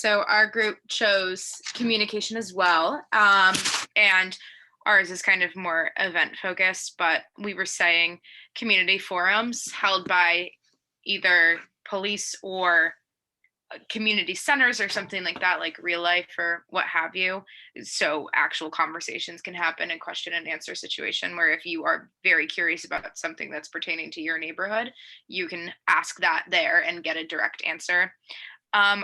So our group chose communication as well. And ours is kind of more event focused, but we were saying community forums held by either police or community centers or something like that, like real life or what have you. So actual conversations can happen, and question and answer situation where if you are very curious about something that's pertaining to your neighborhood, you can ask that there and get a direct answer.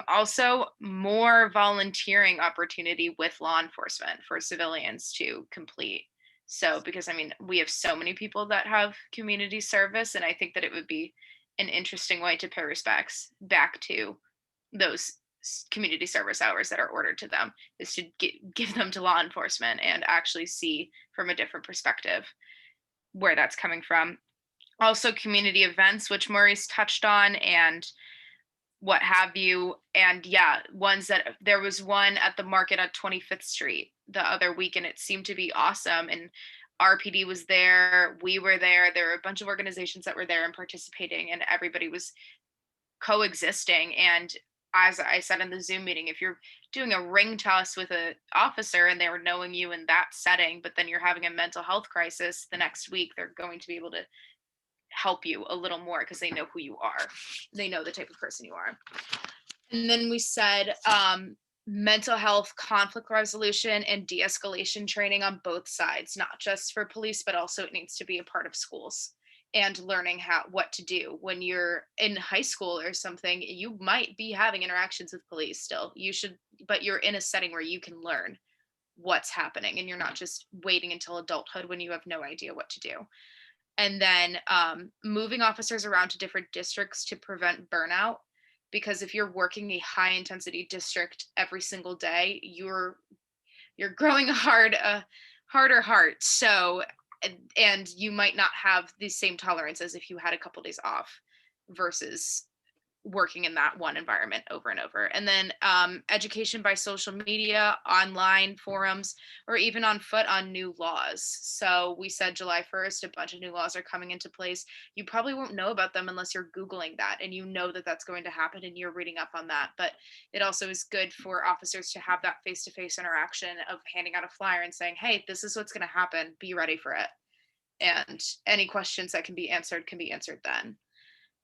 Also, more volunteering opportunity with law enforcement for civilians to complete. So, because I mean, we have so many people that have community service, and I think that it would be an interesting way to pay respects back to those community service hours that are ordered to them, is to give them to law enforcement and actually see from a different perspective where that's coming from. Also, community events, which Maurice touched on, and what have you. And yeah, ones that there was one at the market at 25th Street the other week, and it seemed to be awesome. And RPD was there, we were there, there were a bunch of organizations that were there and participating, and everybody was coexisting. And as I said in the Zoom meeting, if you're doing a ring toss with an officer and they were knowing you in that setting, but then you're having a mental health crisis the next week, they're going to be able to help you a little more because they know who you are. They know the type of person you are. And then we said mental health, conflict resolution, and de-escalation training on both sides, not just for police, but also it needs to be a part of schools, and learning what to do when you're in high school or something. You might be having interactions with police still. You should, but you're in a setting where you can learn what's happening, and you're not just waiting until adulthood when you have no idea what to do. And then moving officers around to different districts to prevent burnout, because if you're working a high intensity district every single day, you're growing a harder heart. So, and you might not have the same tolerance as if you had a couple days off versus working in that one environment over and over. And then education by social media, online forums, or even on foot on new laws. So we said July 1st, a bunch of new laws are coming into place. You probably won't know about them unless you're Googling that and you know that that's going to happen and you're reading up on that. But it also is good for officers to have that face-to-face interaction of handing out a flyer and saying, hey, this is what's going to happen. Be ready for it. And any questions that can be answered then.